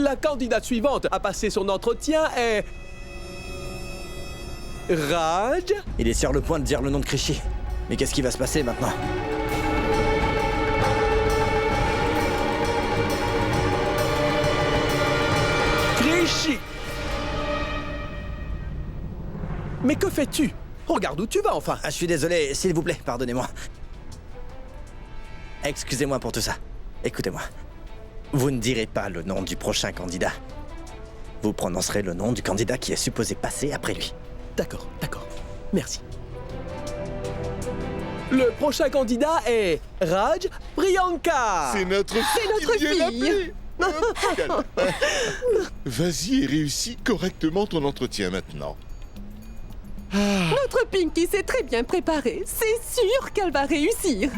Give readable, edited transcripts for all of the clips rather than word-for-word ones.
La candidate suivante à passer son entretien est... Raj. Il est sur le point de dire le nom de Krishi. Mais qu'est-ce qui va se passer maintenant? Krishi. Mais que fais-tu? Regarde où tu vas, enfin. Ah, je suis désolé, s'il vous plaît, pardonnez-moi. Excusez-moi pour tout ça. Écoutez-moi. Vous ne direz pas le nom du prochain candidat. Vous prononcerez le nom du candidat qui est supposé passer après lui. D'accord, d'accord. Merci. Le prochain candidat est Raj Priyanka. C'est notre fille. Vas-y et réussis correctement ton entretien maintenant. Notre Pinky s'est très bien préparée. C'est sûr qu'elle va réussir.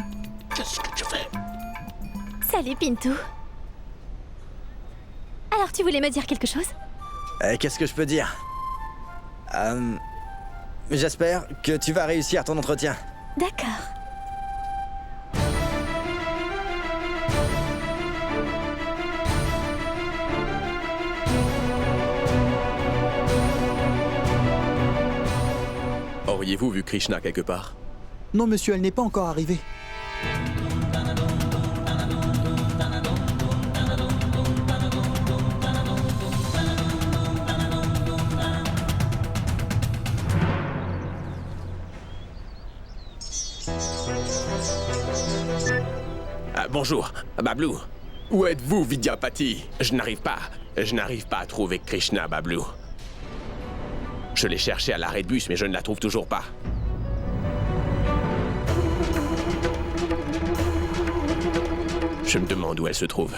Qu'est-ce que tu fais? Salut, Pintou. Alors, tu voulais me dire quelque chose? Qu'est-ce que je peux dire? J'espère que tu vas réussir ton entretien. D'accord. Auriez-vous vu Krishna quelque part? Non, monsieur, elle n'est pas encore arrivée. Bonjour, Bablou. Où êtes-vous, Vidyapati? Je n'arrive pas à trouver Krishna, Bablou. Je l'ai cherchée à l'arrêt de bus, mais je ne la trouve toujours pas. Je me demande où elle se trouve.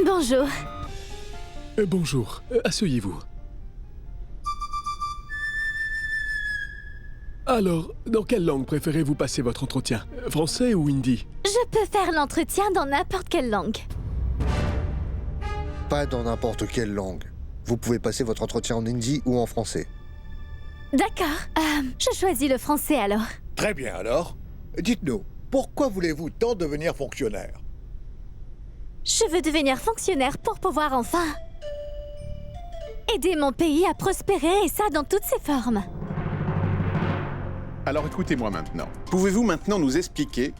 Bonjour. Bonjour, asseyez-vous. Alors, dans quelle langue préférez-vous passer votre entretien? Français ou hindi? Je peux faire l'entretien dans n'importe quelle langue. Pas dans n'importe quelle langue. Vous pouvez passer votre entretien en hindi ou en français. D'accord. Je choisis le français alors. Très bien alors. Dites-nous, pourquoi voulez-vous tant devenir fonctionnaire? Je veux devenir fonctionnaire pour pouvoir enfin aider mon pays à prospérer, et ça dans toutes ses formes. Alors écoutez-moi maintenant. Pouvez-vous maintenant nous expliquer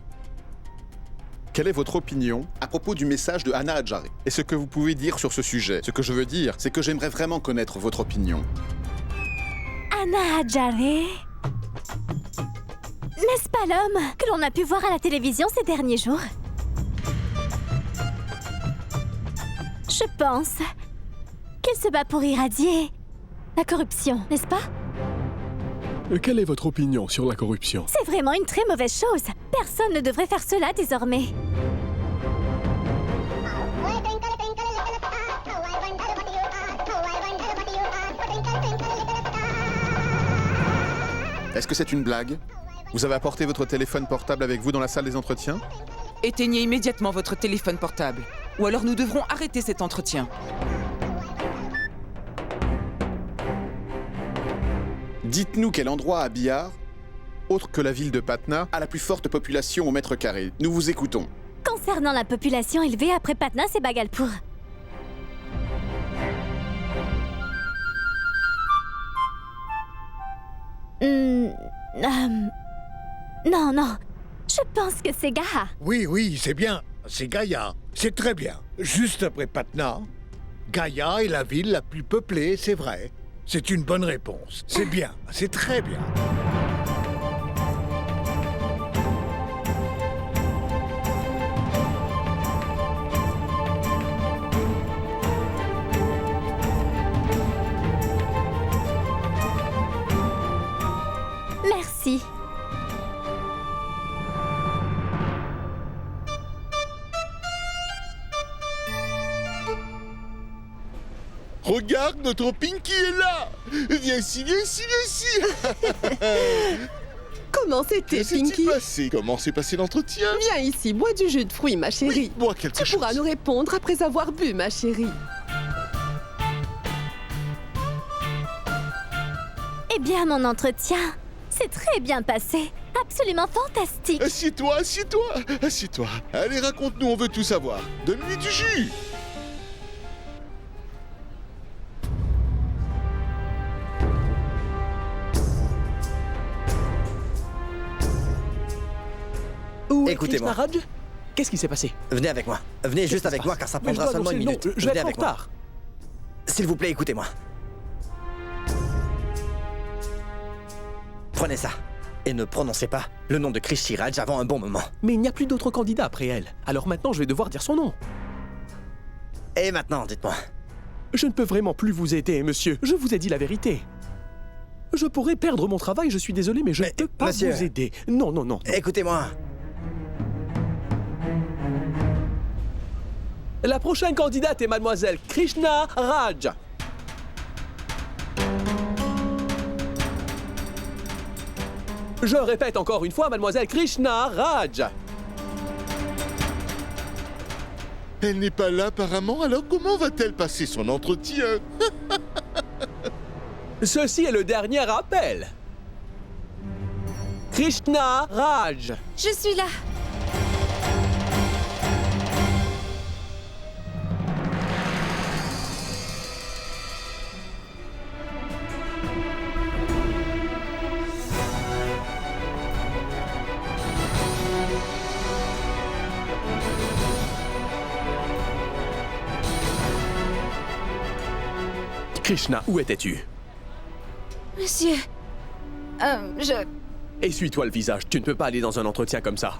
quelle est votre opinion à propos du message de Anna Adjaré et ce que vous pouvez dire sur ce sujet? Ce que je veux dire, c'est que j'aimerais vraiment connaître votre opinion. Anna Adjaré... N'est-ce pas l'homme que l'on a pu voir à la télévision ces derniers jours? Je pense qu'il se bat pour irradier la corruption, n'est-ce pas? Quelle est votre opinion sur la corruption? C'est vraiment une très mauvaise chose. Personne ne devrait faire cela désormais. Est-ce que c'est une blague? Vous avez apporté votre téléphone portable avec vous dans la salle des entretiens? Éteignez immédiatement votre téléphone portable. Ou alors nous devrons arrêter cet entretien. Dites-nous quel endroit à Bihar, autre que la ville de Patna, a la plus forte population au mètre carré. Nous vous écoutons. Concernant la population élevée après Patna, c'est Bhagalpur. Non. Je pense que c'est Gaha. Oui, c'est bien. C'est Gaya. C'est très bien. Juste après Patna, Gaya est la ville la plus peuplée, c'est vrai. C'est une bonne réponse. C'est bien. C'est très bien. Merci. Regarde, notre Pinky est là. Viens ici. Comment c'était, Que s'est-il Pinky? passé? Comment s'est passé l'entretien? Viens ici, bois du jus de fruits, ma chérie. Bois quelque Tu chose. pourras nous répondre après avoir bu, ma chérie. Eh bien, mon entretien s'est très bien passé. Absolument fantastique. Assieds-toi, assieds-toi, assieds-toi. Allez, raconte-nous, on veut tout savoir. Donne-lui du jus. Où est Écoutez-moi. Krishna Raj? Qu'est-ce qui s'est passé? Venez avec moi. Venez juste Qu'est-ce avec qui se moi passe? car ça Mais je prendra dois seulement annoncer une le minute. nom. Je vais Venez être en avec moi. retard. S'il vous plaît, écoutez-moi. Prenez ça. Et ne prononcez pas le nom de Krish Shiraj avant un bon moment. Mais il n'y a plus d'autres candidats après elle. Alors maintenant, je vais devoir dire son nom. Et maintenant, dites-moi. Je ne peux vraiment plus vous aider, monsieur. Je vous ai dit la vérité. Je pourrais perdre mon travail, je suis désolé, mais je ne peux pas monsieur. vous aider. Non, non, non. Écoutez-moi. La prochaine candidate est mademoiselle Krishna Raj. Je répète encore une fois, mademoiselle Krishna Raj. Elle n'est pas là apparemment, alors comment va-t-elle passer son entretien? Ceci est le dernier appel. Krishna Raj. Je suis là. Krishna, où étais-tu? Monsieur... je... Essuie-toi le visage, tu ne peux pas aller dans un entretien comme ça.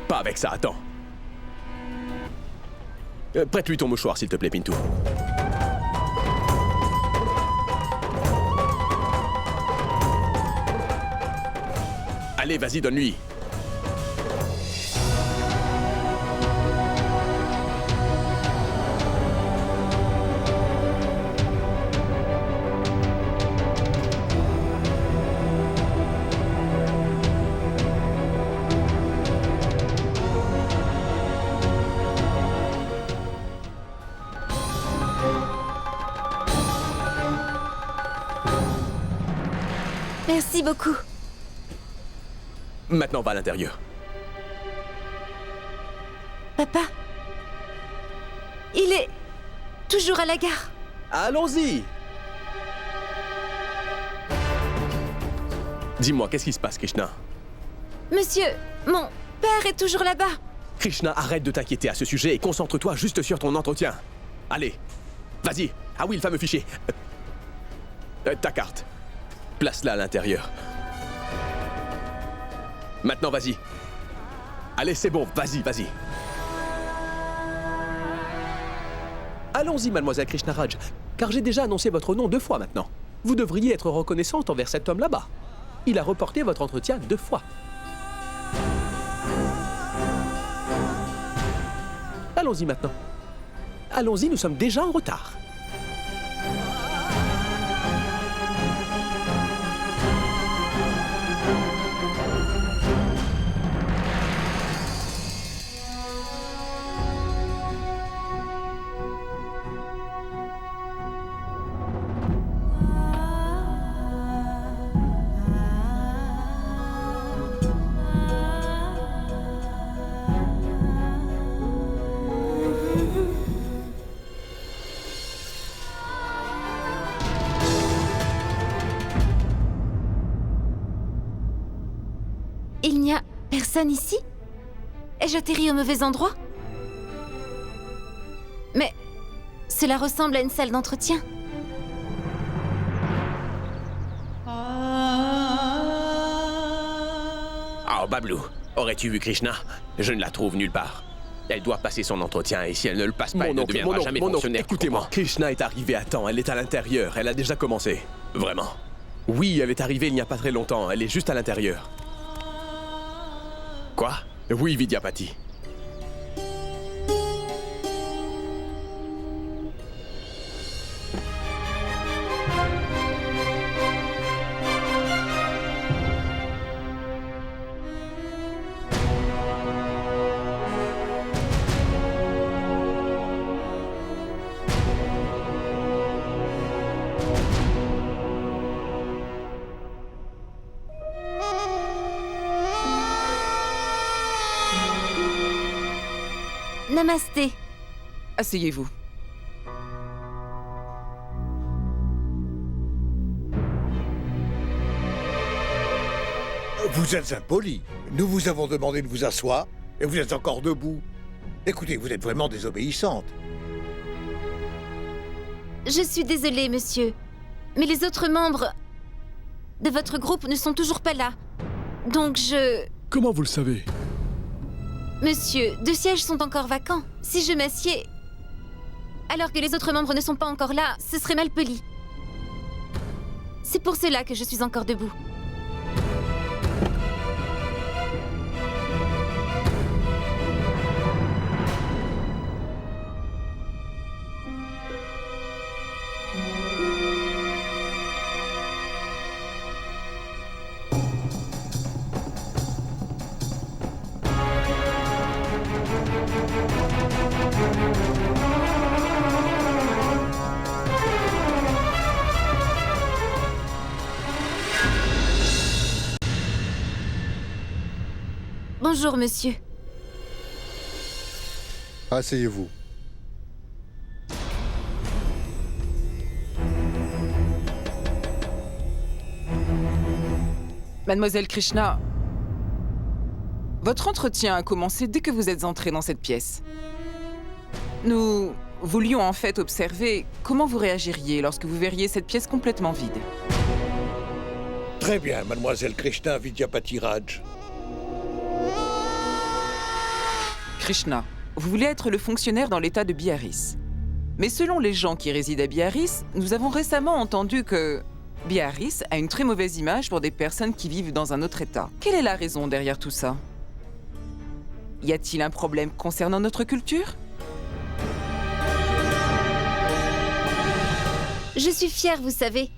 Pas avec ça, attends. Prête-lui ton mouchoir, s'il te plaît, Pintou. Allez, vas-y, donne-lui. Merci beaucoup. Maintenant, va à l'intérieur. Papa? Il est... toujours à la gare. Allons-y. Dis-moi, qu'est-ce qui se passe, Krishna? Monsieur, mon père est toujours là-bas. Krishna, arrête de t'inquiéter à ce sujet et concentre-toi juste sur ton entretien. Allez, vas-y. Ah oui, le fameux fichier. Ta carte. Place-la à l'intérieur. Maintenant, vas-y. Allez, c'est bon, vas-y, vas-y. Allons-y, mademoiselle Krishna Raj, car j'ai déjà annoncé votre nom 2 fois maintenant. Vous devriez être reconnaissante envers cet homme là-bas. Il a reporté votre entretien 2 fois. Allons-y maintenant. Allons-y, nous sommes déjà en retard. Il n'y a personne ici? Ai-je atterri au mauvais endroit? Mais cela ressemble à une salle d'entretien. Oh, Bablou, aurais-tu vu Krishna? Je ne la trouve nulle part. Elle doit passer son entretien et si elle ne le passe pas, elle ne deviendra jamais fonctionnaire. Écoutez-moi. Krishna est arrivée à temps, elle est à l'intérieur, elle a déjà commencé. Vraiment? Oui, elle est arrivée il n'y a pas très longtemps, elle est juste à l'intérieur. Quoi? Oui, Vidyapati. Namasté. Asseyez-vous. Vous êtes impoli. Nous vous avons demandé de vous asseoir et vous êtes encore debout. Écoutez, vous êtes vraiment désobéissante. Je suis désolée, monsieur. Mais les autres membres de votre groupe ne sont toujours pas là. Donc Comment vous le savez? Monsieur, 2 sièges sont encore vacants. Si je m'assieds, alors que les autres membres ne sont pas encore là, ce serait mal poli. C'est pour cela que je suis encore debout. Bonjour, monsieur. Asseyez-vous. Mademoiselle Krishna, votre entretien a commencé dès que vous êtes entrée dans cette pièce. Nous voulions en fait observer comment vous réagiriez lorsque vous verriez cette pièce complètement vide. Très bien, mademoiselle Krishna Vidyapati Raj. Krishna, vous voulez être le fonctionnaire dans l'état de Biharis. Mais selon les gens qui résident à Biharis, nous avons récemment entendu que Biharis a une très mauvaise image pour des personnes qui vivent dans un autre état. Quelle est la raison derrière tout ça? Y a-t-il un problème concernant notre culture? Je suis fière, vous savez,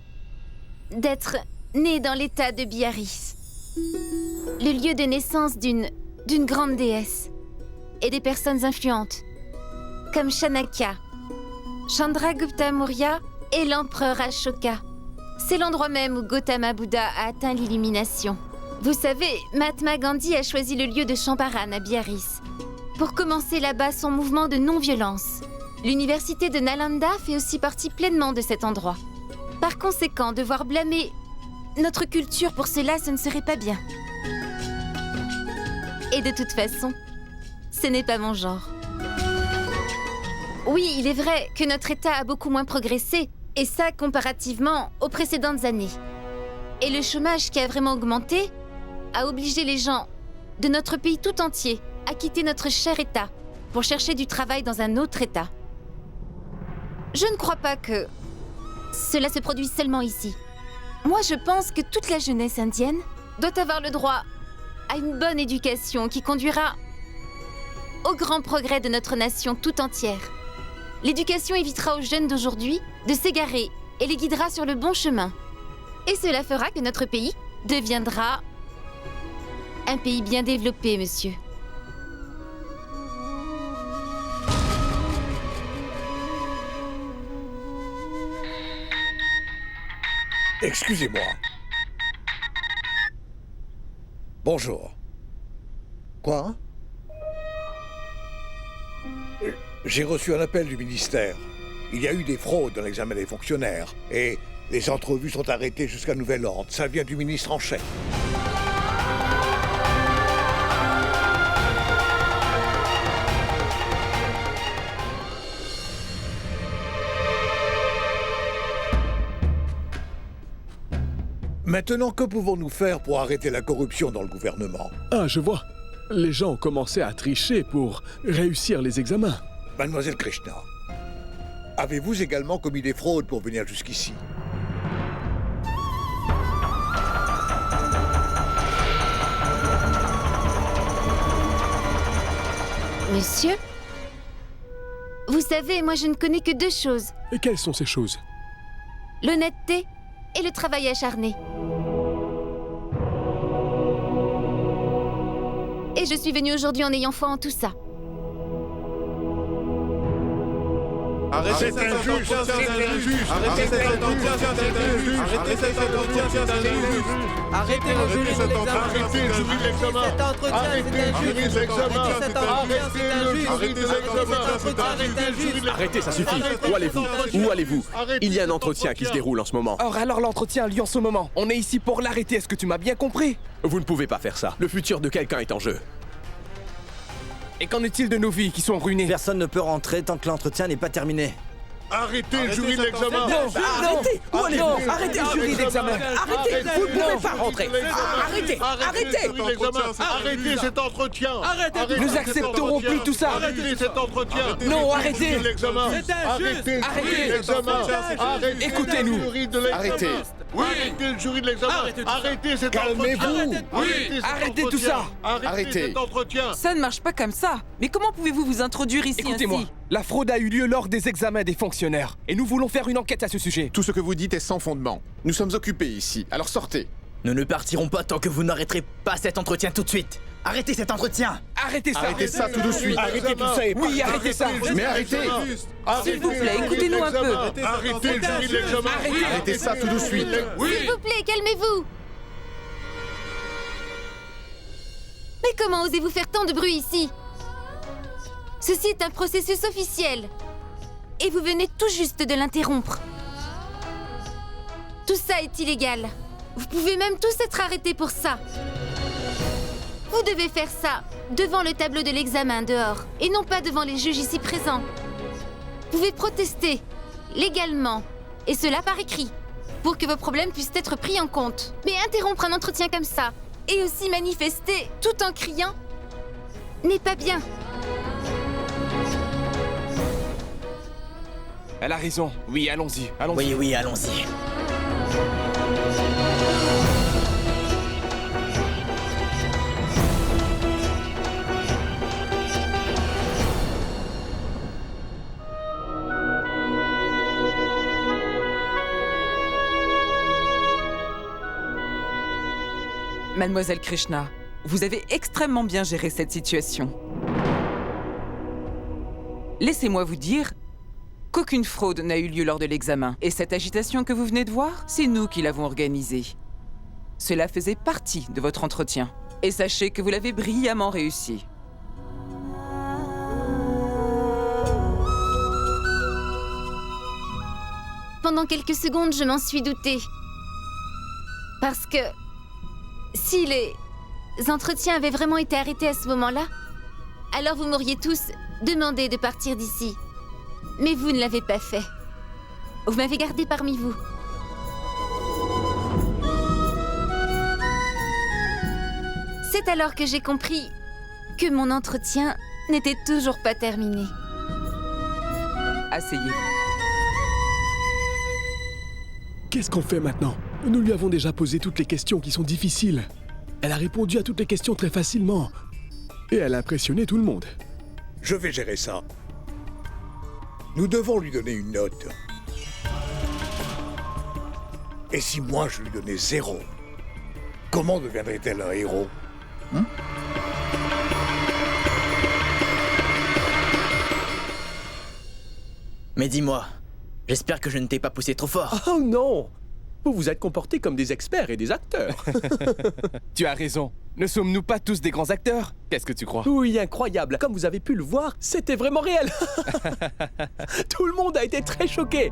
d'être née dans l'état de Biharis. Le lieu de naissance d'une grande déesse. Et des personnes influentes, comme Chanakya, Chandragupta Maurya et l'empereur Ashoka. C'est l'endroit même où Gautama Bouddha a atteint l'illumination. Vous savez, Mahatma Gandhi a choisi le lieu de Champaran à Biharis pour commencer là-bas son mouvement de non-violence. L'université de Nalanda fait aussi partie pleinement de cet endroit. Par conséquent, devoir blâmer notre culture pour cela, ce ne serait pas bien. Et de toute façon, ce n'est pas mon genre. Oui, il est vrai que notre État a beaucoup moins progressé, et ça comparativement aux précédentes années. Et le chômage qui a vraiment augmenté a obligé les gens de notre pays tout entier à quitter notre cher État pour chercher du travail dans un autre État. Je ne crois pas que cela se produise seulement ici. Moi, je pense que toute la jeunesse indienne doit avoir le droit à une bonne éducation qui conduira au grand progrès de notre nation tout entière. L'éducation évitera aux jeunes d'aujourd'hui de s'égarer et les guidera sur le bon chemin. Et cela fera que notre pays deviendra un pays bien développé, monsieur. Excusez-moi. Bonjour. Quoi? J'ai reçu un appel du ministère. Il y a eu des fraudes dans l'examen des fonctionnaires et les entrevues sont arrêtées jusqu'à nouvel ordre. Ça vient du ministre en chef. Maintenant, que pouvons-nous faire pour arrêter la corruption dans le gouvernement? Ah, je vois. Les gens ont commencé à tricher pour réussir les examens. Mademoiselle Krishna, avez-vous également commis des fraudes pour venir jusqu'ici? Monsieur? Vous savez, moi je ne connais que 2 choses. Et quelles sont ces choses? L'honnêteté et le travail acharné. Et je suis venue aujourd'hui en ayant foi en tout ça. C'est injuste. Arrêtez cet entretien, c'est injuste. Arrêtez cet entretien, c'est injuste. Arrêtez le jury de l'examen. Arrêtez le jury de l'examen. Arrêtez le jury de l'examen. Arrêtez, ça suffit. Où allez-vous? Où allez-vous? Il y a un entretien qui se déroule en ce moment. Or alors l'entretien a lieu en ce moment. On est ici pour l'arrêter, est-ce que tu m'as bien compris? Vous ne pouvez pas faire ça. Le futur de quelqu'un est en jeu. Et qu'en est-il de nos vies qui sont ruinées? Personne ne peut rentrer tant que l'entretien n'est pas terminé. Arrêtez le jury de l'examen. Arrêtez! Où allez-vous? Arrêtez le jury d'examen. Arrêtez! Vous ne pouvez pas rentrer. Arrêtez! Arrêtez cet entretien. Nous n'accepterons plus tout ça. Arrêtez cet entretien. Non, arrêtez! Arrêtez l'examen. Écoutez-nous. Arrêtez. Arrêtez le jury de l'examen. Arrêtez cet entretien. Calmez-vous. Arrêtez tout ça. Arrêtez cet entretien. Ça ne marche pas comme ça. Mais comment pouvez-vous vous introduire ici Écoutez-moi, ainsi? la fraude a eu lieu lors des examens des fonctionnaires. Et nous voulons faire une enquête à ce sujet. Tout ce que vous dites est sans fondement. Nous sommes occupés ici, alors sortez. Nous ne partirons pas tant que vous n'arrêterez pas cet entretien tout de suite. Arrêtez cet entretien. Arrêtez ça. Arrêtez ça tout de suite. Arrêtez tout ça. Oui, arrêtez ça. Mais arrêtez. S'il vous plaît, écoutez-nous un peu. Arrêtez le jury de l'examen. Arrêtez ça tout de suite. S'il vous plaît, calmez-vous. Mais comment osez-vous faire tant de bruit ici? Ceci est un processus officiel. Et vous venez tout juste de l'interrompre. Tout ça est illégal. Vous pouvez même tous être arrêtés pour ça. Vous devez faire ça devant le tableau de l'examen dehors, et non pas devant les juges ici présents. Vous pouvez protester, légalement, et cela par écrit, pour que vos problèmes puissent être pris en compte. Mais interrompre un entretien comme ça, et aussi manifester tout en criant, n'est pas bien. Elle a raison. Oui, allons-y. Allons-y. Oui, allons-y. Mademoiselle Krishna, vous avez extrêmement bien géré cette situation. Laissez-moi vous dire qu'aucune fraude n'a eu lieu lors de l'examen. Et cette agitation que vous venez de voir, c'est nous qui l'avons organisée. Cela faisait partie de votre entretien. Et sachez que vous l'avez brillamment réussi. Pendant quelques secondes, je m'en suis doutée. Parce que si les entretiens avaient vraiment été arrêtés à ce moment-là, alors vous m'auriez tous demandé de partir d'ici. Mais vous ne l'avez pas fait. Vous m'avez gardé parmi vous. C'est alors que j'ai compris que mon entretien n'était toujours pas terminé. Asseyez-vous. Qu'est-ce qu'on fait maintenant? Nous lui avons déjà posé toutes les questions qui sont difficiles. Elle a répondu à toutes les questions très facilement. Et elle a impressionné tout le monde. Je vais gérer ça. Nous devons lui donner une note. Et si moi je lui donnais 0, comment deviendrait-elle un héros? Mais dis-moi, j'espère que je ne t'ai pas poussé trop fort. Oh non! Vous vous êtes comportés comme des experts et des acteurs. Tu as raison. Ne sommes-nous pas tous des grands acteurs? Qu'est-ce que tu crois? Oui, incroyable. Comme vous avez pu le voir, c'était vraiment réel. Tout le monde a été très choqué.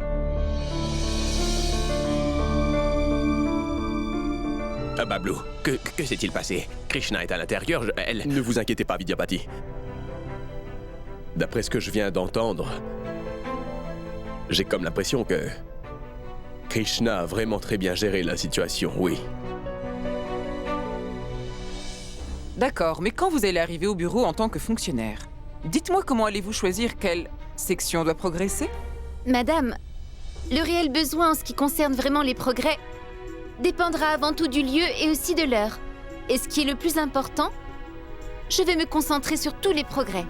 Bablou, que s'est-il passé? Krishna est à l'intérieur, elle... Ne vous inquiétez pas, Vidyapati. D'après ce que je viens d'entendre, j'ai comme l'impression que Krishna a vraiment très bien géré la situation, oui. D'accord, mais quand vous allez arriver au bureau en tant que fonctionnaire, dites-moi comment allez-vous choisir quelle section doit progresser? Madame, le réel besoin en ce qui concerne vraiment les progrès dépendra avant tout du lieu et aussi de l'heure. Et ce qui est le plus important, je vais me concentrer sur tous les progrès.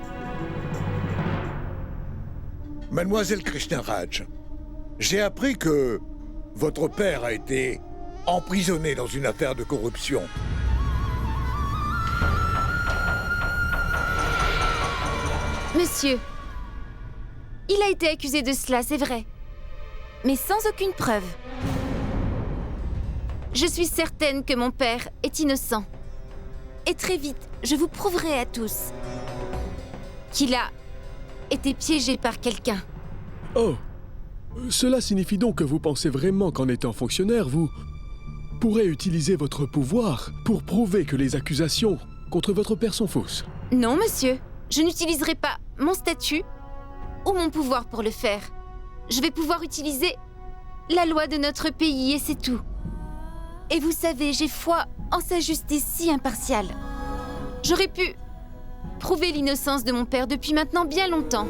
Mademoiselle Krishna Raj, j'ai appris que votre père a été emprisonné dans une affaire de corruption. Monsieur, Il a été accusé de cela, c'est vrai. Mais sans aucune preuve. Je suis certaine que mon père est innocent. Et très vite, je vous prouverai à tous qu'il a été piégé par quelqu'un. Oh, cela signifie donc que vous pensez vraiment qu'en étant fonctionnaire, vous pourrez utiliser votre pouvoir pour prouver que les accusations contre votre père sont fausses. Non, monsieur. Je n'utiliserai pas mon statut ou mon pouvoir pour le faire. Je vais pouvoir utiliser la loi de notre pays et c'est tout. Et vous savez, j'ai foi en sa justice si impartiale. J'aurais pu prouver l'innocence de mon père depuis maintenant bien longtemps.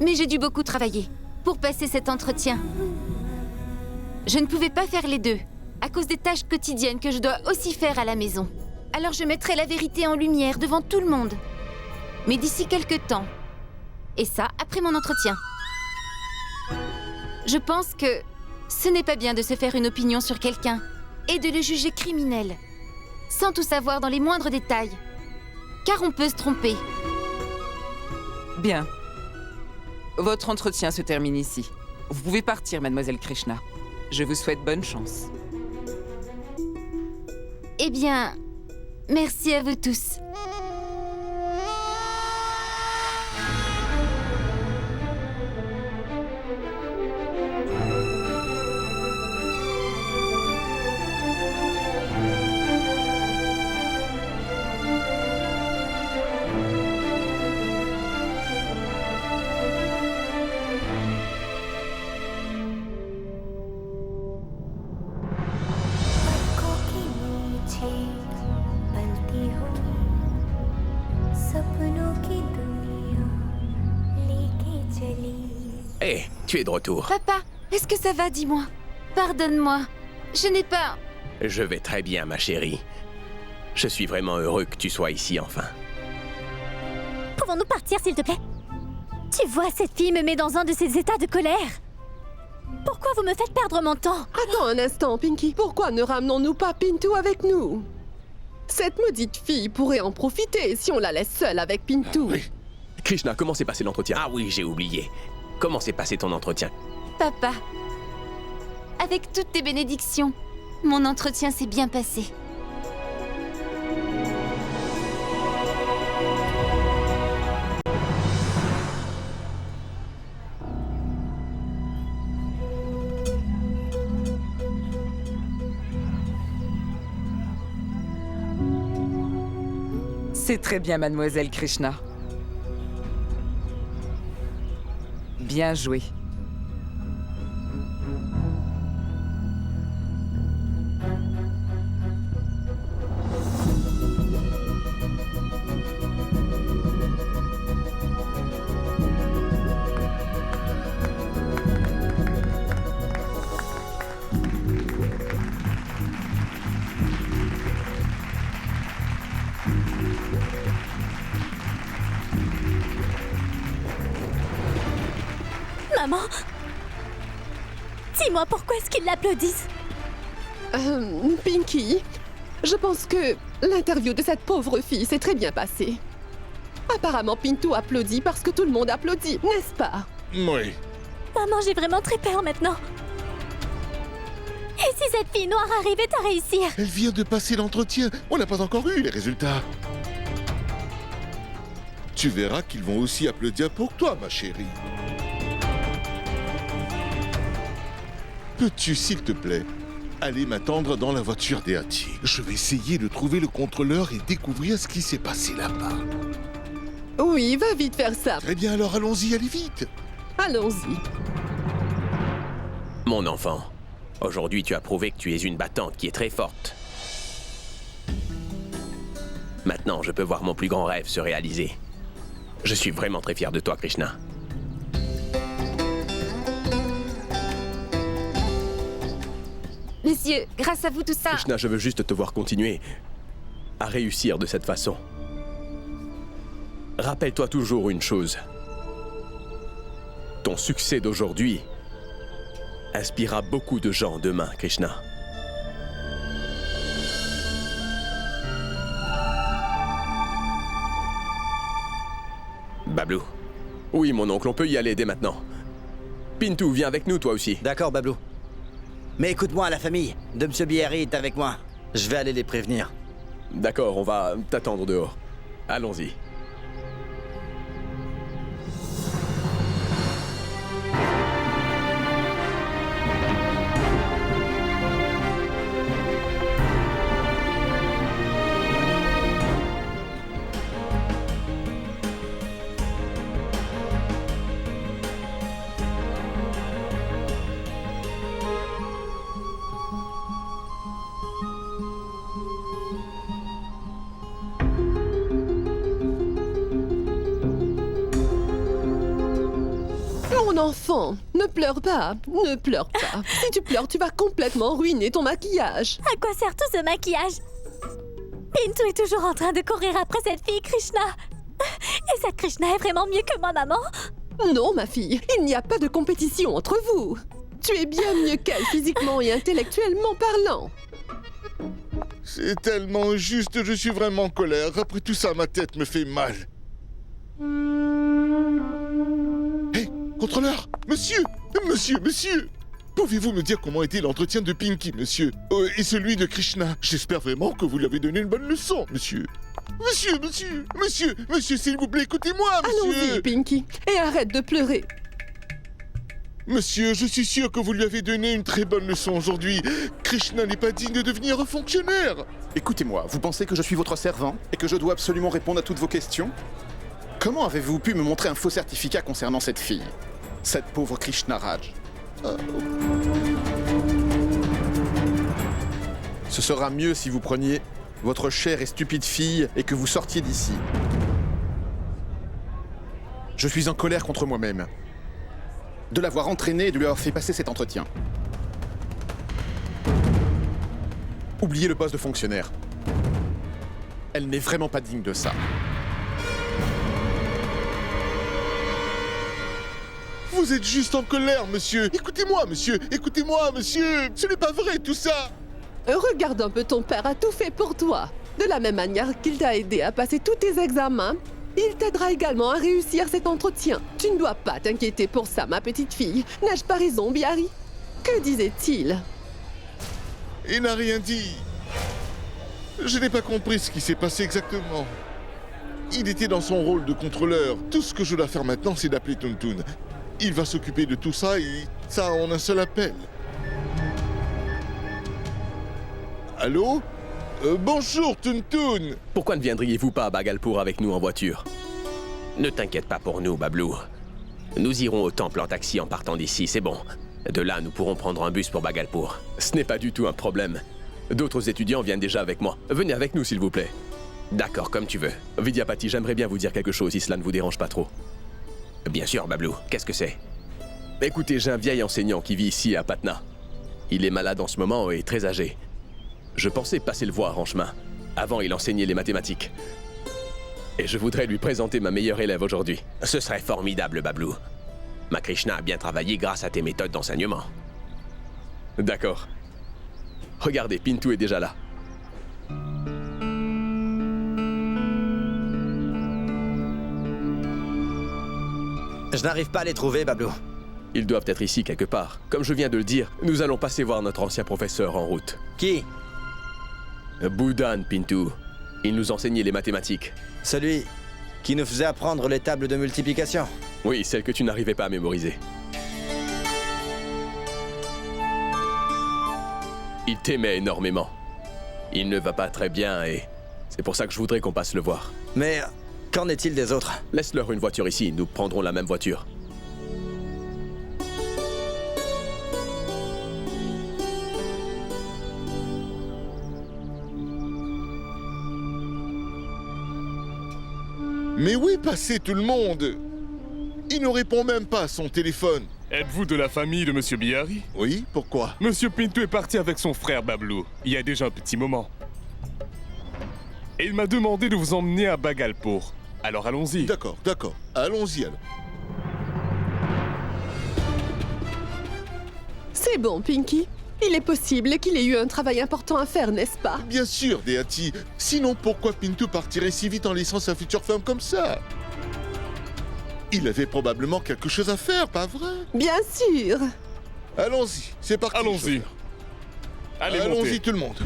Mais j'ai dû beaucoup travailler pour passer cet entretien. Je ne pouvais pas faire les deux, à cause des tâches quotidiennes que je dois aussi faire à la maison. Alors je mettrai la vérité en lumière devant tout le monde. Mais d'ici quelques temps. Et ça, après mon entretien. Je pense que ce n'est pas bien de se faire une opinion sur quelqu'un et de le juger criminel, sans tout savoir dans les moindres détails. Car on peut se tromper. Bien. Votre entretien se termine ici. Vous pouvez partir, mademoiselle Krishna. Je vous souhaite bonne chance. Eh bien, merci à vous tous. Hé, tu es de retour. Papa, est-ce que ça va, dis-moi? Pardonne-moi, je n'ai pas... Je vais très bien, ma chérie. Je suis vraiment heureux que tu sois ici, enfin. Pouvons-nous partir, s'il te plaît? Tu vois, cette fille me met dans un de ces états de colère. Pourquoi vous me faites perdre mon temps? Attends un instant, Pinky. Pourquoi ne ramenons-nous pas Pintou avec nous? Cette maudite fille pourrait en profiter si on la laisse seule avec Pintou. Oui. Krishna, comment s'est passé l'entretien? Ah oui, j'ai oublié. Comment s'est passé ton entretien? Papa, avec toutes tes bénédictions, mon entretien s'est bien passé. C'est très bien, mademoiselle Krishna. Bien joué. Maman, dis-moi pourquoi est-ce qu'ils l'applaudissent? Pinky, je pense que l'interview de cette pauvre fille s'est très bien passée. Apparemment, Pintou applaudit parce que tout le monde applaudit, n'est-ce pas? Oui. Maman, j'ai vraiment très peur maintenant. Et si cette fille noire arrivait à réussir? Elle vient de passer l'entretien. On n'a pas encore eu les résultats. Tu verras qu'ils vont aussi applaudir pour toi, ma chérie. Peux-tu, s'il te plaît, aller m'attendre dans la voiture d'Eati? Je vais essayer de trouver le contrôleur et découvrir ce qui s'est passé là-bas. Oui, va vite faire ça. Très bien, alors allons-y, allez vite. Allons-y. Mon enfant, aujourd'hui tu as prouvé que tu es une battante qui est très forte. Maintenant, je peux voir mon plus grand rêve se réaliser. Je suis vraiment très fier de toi, Krishna. Monsieur, grâce à vous tout ça... Krishna, je veux juste te voir continuer à réussir de cette façon. Rappelle-toi toujours une chose. Ton succès d'aujourd'hui inspirera beaucoup de gens demain, Krishna. Bablou. Oui, mon oncle, on peut y aller dès maintenant. Pintou, viens avec nous, toi aussi. D'accord, Bablou. Mais écoute-moi, la famille de Monsieur Bihari est avec moi. Je vais aller les prévenir. D'accord, on va t'attendre dehors. Allons-y. Mon enfant, ne pleure pas, ne pleure pas. Si tu pleures, tu vas complètement ruiner ton maquillage. À quoi sert tout ce maquillage? Pintou est toujours en train de courir après cette fille Krishna. Et cette Krishna est vraiment mieux que moi, maman? Non, ma fille, il n'y a pas de compétition entre vous. Tu es bien mieux qu'elle physiquement et intellectuellement parlant. C'est tellement juste, je suis vraiment en colère. Après tout ça, ma tête me fait mal. Hé, contrôleur! Monsieur! Monsieur! Pouvez-vous me dire comment était l'entretien de Pinky, monsieur? Et celui de Krishna? J'espère vraiment que vous lui avez donné une bonne leçon, monsieur. Monsieur, s'il vous plaît, écoutez-moi, monsieur! Allons-y, Pinky, et arrête de pleurer. Monsieur, je suis sûr que vous lui avez donné une très bonne leçon aujourd'hui. Krishna n'est pas digne de devenir un fonctionnaire. Écoutez-moi, vous pensez que je suis votre servant et que je dois absolument répondre à toutes vos questions? Comment avez-vous pu me montrer un faux certificat concernant cette fille? Cette pauvre Krishna Raj. Ce sera mieux si vous preniez votre chère et stupide fille et que vous sortiez d'ici. Je suis en colère contre moi-même de l'avoir entraînée et de lui avoir fait passer cet entretien. Oubliez le poste de fonctionnaire. Elle n'est vraiment pas digne de ça. Vous êtes juste en colère, monsieur. Écoutez-moi, monsieur. Ce n'est pas vrai, tout ça. Regarde un peu, ton père a tout fait pour toi. De la même manière qu'il t'a aidé à passer tous tes examens, il t'aidera également à réussir cet entretien. Tu ne dois pas t'inquiéter pour ça, ma petite fille. N'ai-je pas raison, Bihari? Que disait-il? Il n'a rien dit. Je n'ai pas compris ce qui s'est passé exactement. Il était dans son rôle de contrôleur. Tout ce que je dois faire maintenant, c'est d'appeler Tuntun. Il va s'occuper de tout ça et ça en un seul appel. Allô? Bonjour, Tuntun. Pourquoi ne viendriez-vous pas à Bhagalpur avec nous en voiture? Ne t'inquiète pas pour nous, Bablou. Nous irons au temple en taxi en partant d'ici, c'est bon. De là, nous pourrons prendre un bus pour Bhagalpur. Ce n'est pas du tout un problème. D'autres étudiants viennent déjà avec moi. Venez avec nous, s'il vous plaît. D'accord, comme tu veux. Vidyapati, j'aimerais bien vous dire quelque chose si cela ne vous dérange pas trop. Bien sûr, Bablou. Qu'est-ce que c'est? Écoutez, j'ai un vieil enseignant qui vit ici à Patna. Il est malade en ce moment et très âgé. Je pensais passer le voir en chemin. Avant, il enseignait les mathématiques. Et je voudrais lui présenter ma meilleure élève aujourd'hui. Ce serait formidable, Bablou. Ma Krishna a bien travaillé grâce à tes méthodes d'enseignement. D'accord. Regardez, Pintou est déjà là. Je n'arrive pas à les trouver, Bablou. Ils doivent être ici quelque part. Comme je viens de le dire, nous allons passer voir notre ancien professeur en route. Qui? Boudan, Pintou. Il nous enseignait les mathématiques. Celui qui nous faisait apprendre les tables de multiplication. Oui, celle que tu n'arrivais pas à mémoriser. Il t'aimait énormément. Il ne va pas très bien et c'est pour ça que je voudrais qu'on passe le voir. Mais qu'en est-il des autres? Laisse-leur une voiture ici, nous prendrons la même voiture. Mais où est passé tout le monde? Il ne répond même pas à son téléphone. Êtes-vous de la famille de Monsieur Bihari? Oui, pourquoi? Monsieur Pintou est parti avec son frère Bablou, il y a déjà un petit moment. Et il m'a demandé de vous emmener à Bhagalpur. Alors allons-y. D'accord. Allons-y alors. C'est bon, Pinky. Il est possible qu'il ait eu un travail important à faire, n'est-ce pas? Bien sûr, Deati. Sinon, pourquoi Pintou partirait si vite en laissant sa future femme comme ça? Il avait probablement quelque chose à faire, pas vrai? Bien sûr. Allons-y, c'est parti. Allons-y. Allez, Allons-y montez. tout le monde.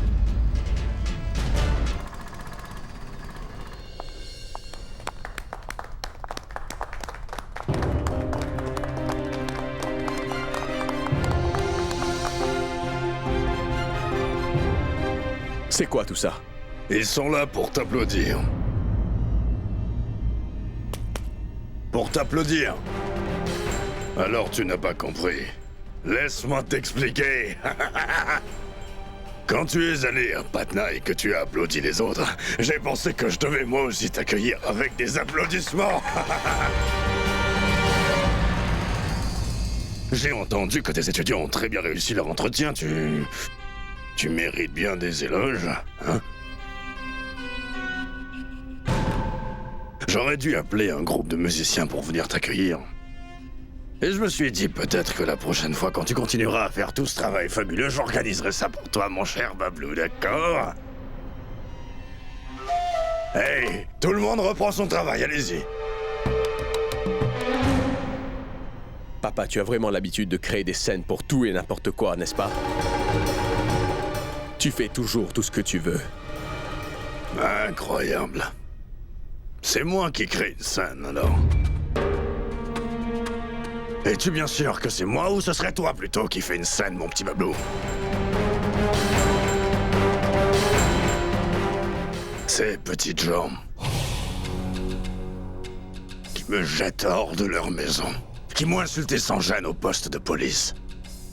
C'est quoi tout ça? Ils sont là pour t'applaudir. Pour t'applaudir. Alors tu n'as pas compris. Laisse-moi t'expliquer. Quand tu es allé à Patna et que tu as applaudi les autres, j'ai pensé que je devais moi aussi t'accueillir avec des applaudissements. J'ai entendu que tes étudiants ont très bien réussi leur entretien. Tu mérites bien des éloges, hein? J'aurais dû appeler un groupe de musiciens pour venir t'accueillir. Et je me suis dit peut-être que la prochaine fois, quand tu continueras à faire tout ce travail fabuleux, j'organiserai ça pour toi, mon cher Bablou, d'accord? Hey, tout le monde reprend son travail, allez-y. Papa, tu as vraiment l'habitude de créer des scènes pour tout et n'importe quoi, n'est-ce pas? Tu fais toujours tout ce que tu veux. Incroyable. C'est moi qui crée une scène, alors. Es-tu bien sûr que c'est moi ou ce serait toi plutôt qui fait une scène, mon petit Bablou? Ces petites gens qui me jettent hors de leur maison, qui m'ont insulté sans gêne au poste de police,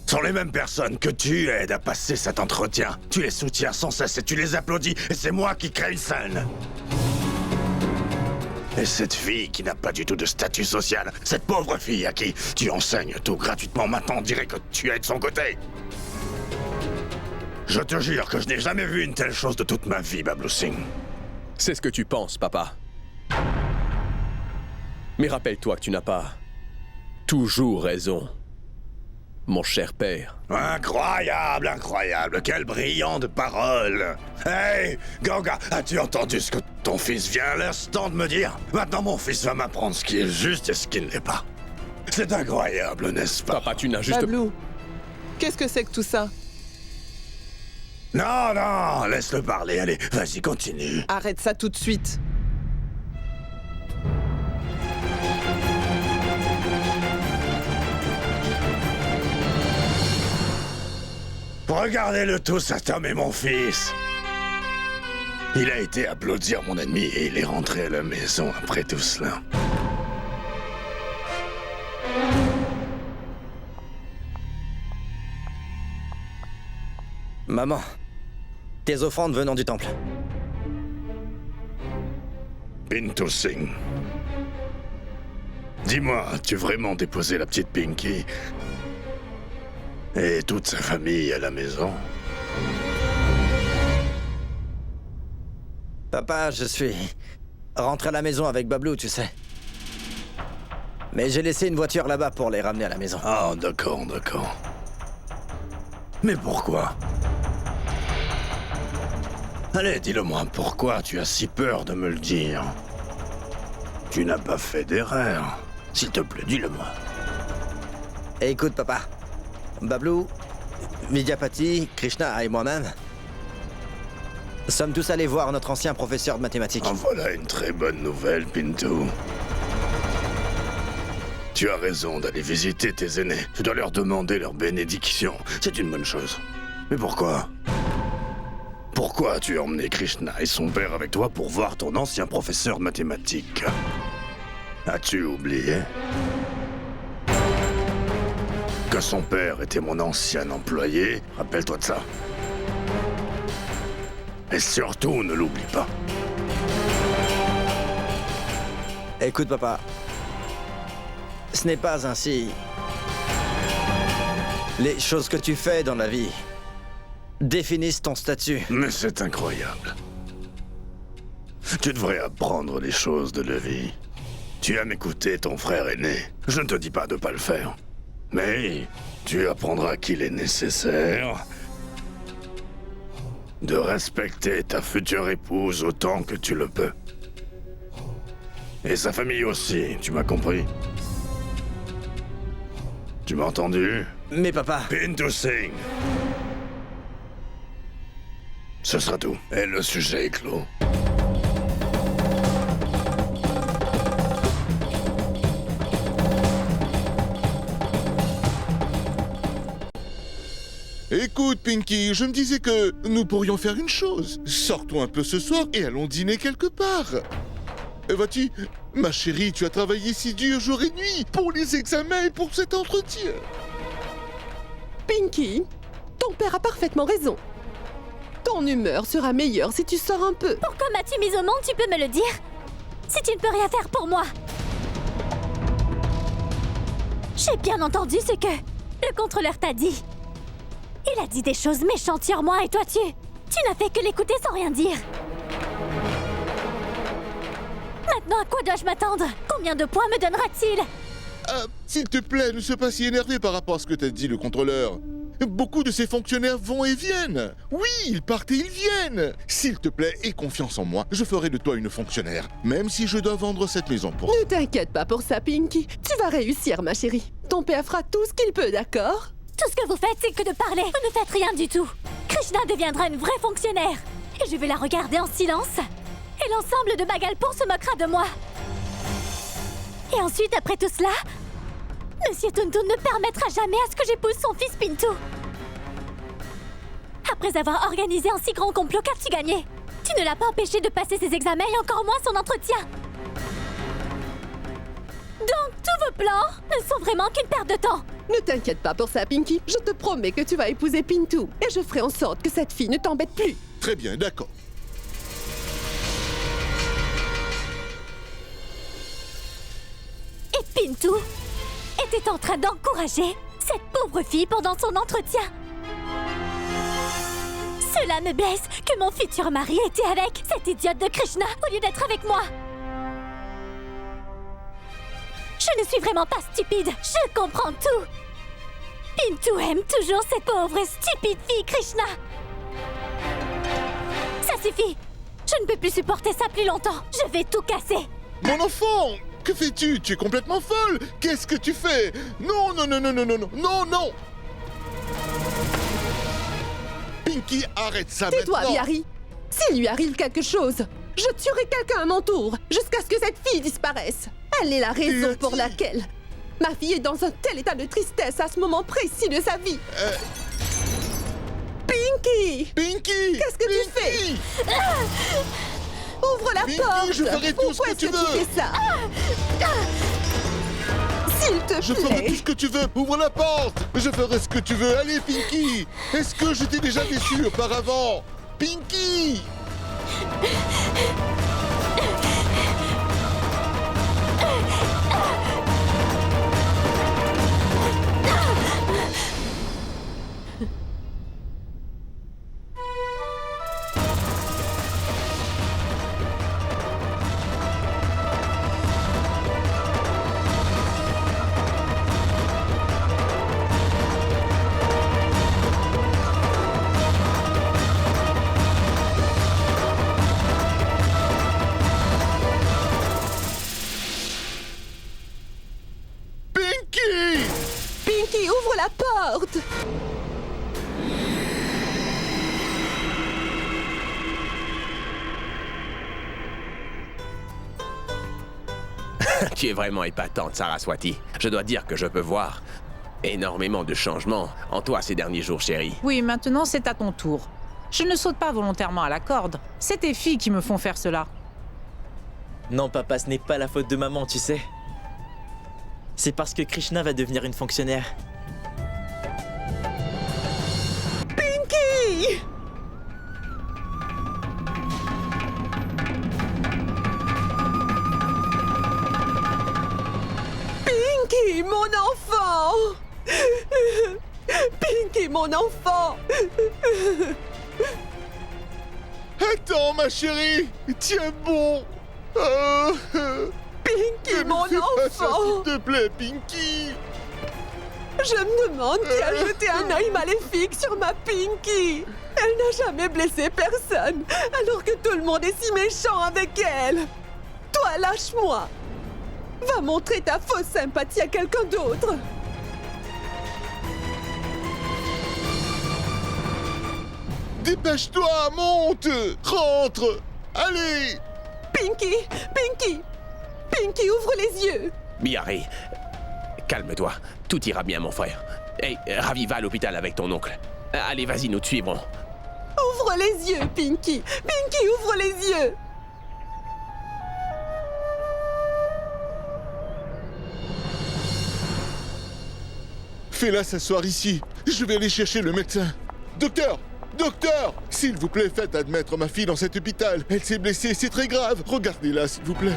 sont les mêmes personnes que tu aides à passer cet entretien. Tu les soutiens sans cesse et tu les applaudis, et c'est moi qui crée une scène. Et cette fille qui n'a pas du tout de statut social, cette pauvre fille à qui tu enseignes tout gratuitement, maintenant on dirait que tu es de son côté. Je te jure que je n'ai jamais vu une telle chose de toute ma vie, Bablou Singh. C'est ce que tu penses, papa. Mais rappelle-toi que tu n'as pas toujours raison, mon cher père. Incroyable, incroyable, quelle brillante parole. Hey, Ganga, as-tu entendu ce que ton fils vient à l'instant de me dire? Maintenant mon fils va m'apprendre ce qui est juste et ce qui ne l'est pas. C'est incroyable, n'est-ce pas? Papa, tu n'as juste... Bablou, qu'est-ce que c'est que tout ça? Non, non, laisse-le parler, allez, vas-y, continue. Arrête ça tout de suite. Regardez-le tous, cet homme est mon fils. Il a été applaudir mon ennemi et il est rentré à la maison après tout cela. Maman, tes offrandes venant du temple. Bintou Singh. Dis-moi, as-tu vraiment déposé la petite Pinky et toute sa famille à la maison? Papa, je suis rentré à la maison avec Bablou, tu sais. Mais j'ai laissé une voiture là-bas pour les ramener à la maison. Ah, d'accord, d'accord. Mais pourquoi? Allez, dis-le-moi, pourquoi tu as si peur de me le dire? Tu n'as pas fait d'erreur. S'il te plaît, dis-le-moi. Écoute, papa. Bablou, Vidyapati, Krishna et moi-même sommes tous allés voir notre ancien professeur de mathématiques. En voilà une très bonne nouvelle, Bintou. Tu as raison d'aller visiter tes aînés. Tu dois leur demander leur bénédiction. C'est une bonne chose. Mais pourquoi? Pourquoi as-tu emmené Krishna et son père avec toi pour voir ton ancien professeur de mathématiques? As-tu oublié que son père était mon ancien employé? Rappelle-toi de ça. Et surtout, ne l'oublie pas. Écoute, papa. Ce n'est pas ainsi. Les choses que tu fais dans la vie définissent ton statut. Mais c'est incroyable. Tu devrais apprendre les choses de la vie. Tu aimes écouter ton frère aîné. Je ne te dis pas de pas le faire. Mais tu apprendras qu'il est nécessaire de respecter ta future épouse autant que tu le peux. Et sa famille aussi, tu m'as compris? Tu m'as entendu? Mais papa... Pinto Singh. Ce sera tout. Et le sujet est clos. Écoute, Pinky, je me disais que nous pourrions faire une chose. Sortons un peu ce soir et allons dîner quelque part. Vois-tu, ma chérie, tu as travaillé si dur jour et nuit pour les examens et pour cet entretien. Pinky, ton père a parfaitement raison. Ton humeur sera meilleure si tu sors un peu. Pourquoi m'as-tu mise au monde, tu peux me le dire? Si tu ne peux rien faire pour moi. J'ai bien entendu ce que le contrôleur t'a dit. Il a dit des choses méchantes sur moi et toi tu n'as fait que l'écouter sans rien dire. Maintenant, à quoi dois-je m'attendre? Combien de points me donnera-t-il? S'il te plaît, ne sois pas si énervé par rapport à ce que t'a dit le contrôleur. Beaucoup de ces fonctionnaires vont et viennent. Oui, ils partent et ils viennent. S'il te plaît, aie confiance en moi. Je ferai de toi une fonctionnaire, même si je dois vendre cette maison pour... Ne t'inquiète pas pour ça, Pinky. Tu vas réussir, ma chérie. Ton père fera tout ce qu'il peut, d'accord? Tout ce que vous faites, c'est que de parler. Vous ne faites rien du tout. Krishna deviendra une vraie fonctionnaire. Et je vais la regarder en silence. Et l'ensemble de Bhagalpur se moquera de moi. Et ensuite, après tout cela, Monsieur Tuntun ne permettra jamais à ce que j'épouse son fils Pintu. Après avoir organisé un si grand complot, qu'as-tu gagné? Tu ne l'as pas empêché de passer ses examens et encore moins son entretien. Donc, tous vos plans ne sont vraiment qu'une perte de temps. Ne t'inquiète pas pour ça, Pinky. Je te promets que tu vas épouser Pintu. Et je ferai en sorte que cette fille ne t'embête plus. Très bien, d'accord. Et Pintu était en train d'encourager cette pauvre fille pendant son entretien. Cela me blesse que mon futur mari était avec cette idiote de Krishna au lieu d'être avec moi. Je ne suis vraiment pas stupide, je comprends tout. Pintu aime toujours cette pauvre stupide fille Krishna. Ça suffit. Je ne peux plus supporter ça plus longtemps. Je vais tout casser. Mon enfant! Que fais-tu? Tu es complètement folle! Qu'est-ce que tu fais? Non, non, non, non, non, non, non, non, non! Pinky, arrête ça maintenant! Tais-toi, Bihari! S'il lui arrive quelque chose, je tuerai quelqu'un à mon tour, jusqu'à ce que cette fille disparaisse. Elle est la raison pour laquelle ma fille est dans un tel état de tristesse à ce moment précis de sa vie. Pinky! Pinky! Qu'est-ce que tu fais? Ouvre la Pinky, porte! je ferai tout ce que tu veux! Fais ça? S'il te plaît! Je ferai tout ce que tu veux! Ouvre la porte! Je ferai ce que tu veux! Allez, Pinky! Est-ce que je t'ai déjà déçu auparavant? Pinky! Pinky, ouvre la porte! Tu es vraiment épatante, Saraswati. Je dois dire que je peux voir énormément de changements en toi ces derniers jours, chérie. Oui, maintenant c'est à ton tour. Je ne saute pas volontairement à la corde. C'est tes filles qui me font faire cela. Non, papa, ce n'est pas la faute de maman, tu sais. C'est parce que Krishna va devenir une fonctionnaire. Pinky! Pinky, mon enfant! Pinky, mon enfant! Attends, ma chérie! Tiens bon! Pinky, mon enfant! S'il te plaît, Pinky! Je me demande qui a jeté un œil maléfique sur ma Pinky! Elle n'a jamais blessé personne, alors que tout le monde est si méchant avec elle! Toi, lâche-moi! Va montrer ta fausse sympathie à quelqu'un d'autre! Dépêche-toi, monte! Rentre! Allez! Pinky! Pinky! Pinky, ouvre les yeux! Bihari, calme-toi. Tout ira bien, mon frère. Hey, Ravi, va à l'hôpital avec ton oncle. Allez, vas-y, nous te suivrons. Ouvre les yeux, Pinky! Pinky, ouvre les yeux! Fais-la s'asseoir ici. Je vais aller chercher le médecin. Docteur! Docteur! S'il vous plaît, faites admettre ma fille dans cet hôpital. Elle s'est blessée, c'est très grave. Regardez-la, s'il vous plaît.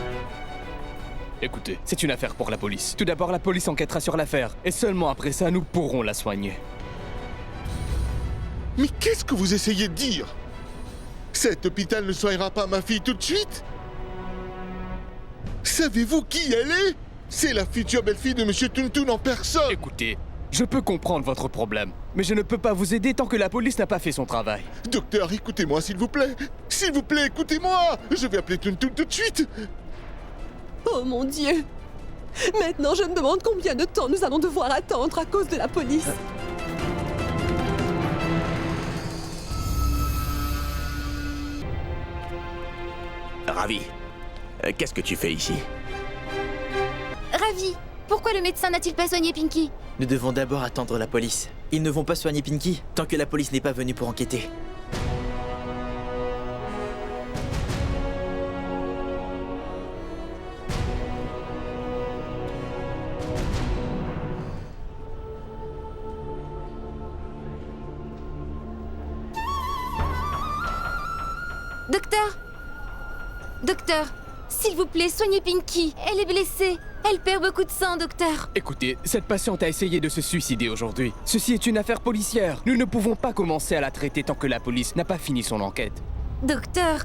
Écoutez, c'est une affaire pour la police. Tout d'abord, la police enquêtera sur l'affaire. Et seulement après ça, nous pourrons la soigner. Mais qu'est-ce que vous essayez de dire? Cet hôpital ne soignera pas ma fille tout de suite? Savez-vous qui elle est? C'est la future belle-fille de Monsieur Toon-Toon en personne. Écoutez, je peux comprendre votre problème, mais je ne peux pas vous aider tant que la police n'a pas fait son travail. Docteur, écoutez-moi, s'il vous plaît. S'il vous plaît, écoutez-moi. Je vais appeler Toon-Toon tout de suite. Oh mon Dieu! Maintenant, je me demande combien de temps nous allons devoir attendre à cause de la police. Ravi, qu'est-ce que tu fais ici? Ravi, pourquoi le médecin n'a-t-il pas soigné Pinky? Nous devons d'abord attendre la police. Ils ne vont pas soigner Pinky tant que la police n'est pas venue pour enquêter. Docteur! Docteur, s'il vous plaît, soignez Pinky. Elle est blessée. Elle perd beaucoup de sang, docteur. Écoutez, cette patiente a essayé de se suicider aujourd'hui. Ceci est une affaire policière. Nous ne pouvons pas commencer à la traiter tant que la police n'a pas fini son enquête. Docteur,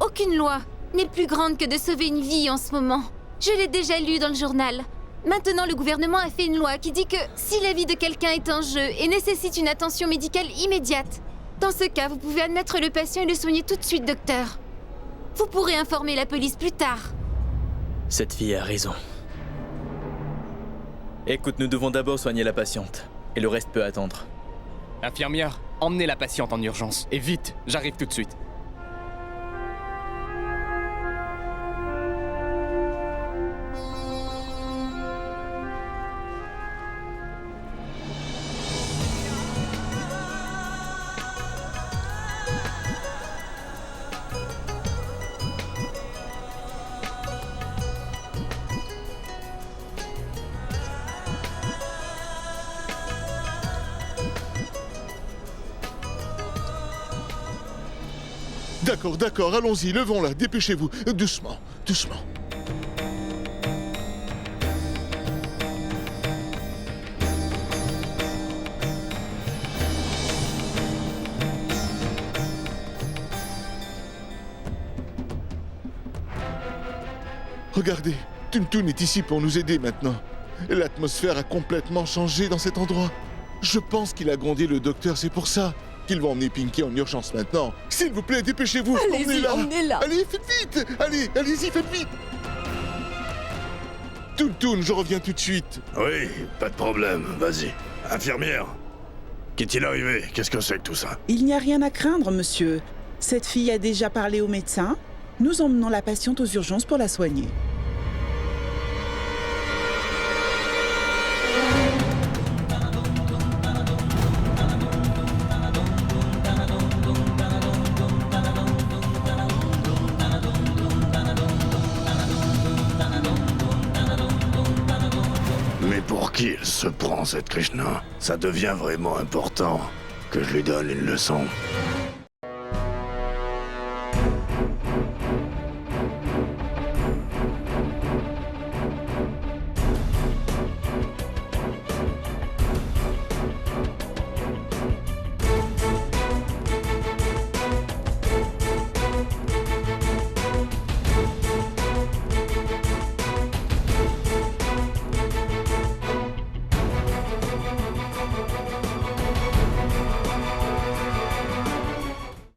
aucune loi n'est plus grande que de sauver une vie en ce moment. Je l'ai déjà lu dans le journal. Maintenant, le gouvernement a fait une loi qui dit que si la vie de quelqu'un est en jeu et nécessite une attention médicale immédiate, dans ce cas, vous pouvez admettre le patient et le soigner tout de suite, docteur. Vous pourrez informer la police plus tard. Cette fille a raison. Écoute, nous devons d'abord soigner la patiente. Et le reste peut attendre. Infirmière, emmenez la patiente en urgence. Et vite, j'arrive tout de suite. D'accord, d'accord, allons-y, levons-la, dépêchez-vous. Doucement, doucement. Regardez, Toon-Toon est ici pour nous aider maintenant. L'atmosphère a complètement changé dans cet endroit. Je pense qu'il a grondé le docteur, c'est pour ça qu'ils vont emmener Pinky en urgence maintenant. S'il vous plaît, dépêchez-vous, Allez-y, emmenez-la. Allez, faites vite. Allez, allez-y, faites vite. Toon-Toon, je reviens tout de suite. Oui, pas de problème, vas-y. Infirmière, qu'est-il arrivé? Qu'est-ce que c'est que tout ça? Il n'y a rien à craindre, monsieur. Cette fille a déjà parlé au médecin. Nous emmenons la patiente aux urgences pour la soigner. Mais pour qui elle se prend, cette Krishna? Ça devient vraiment important que je lui donne une leçon.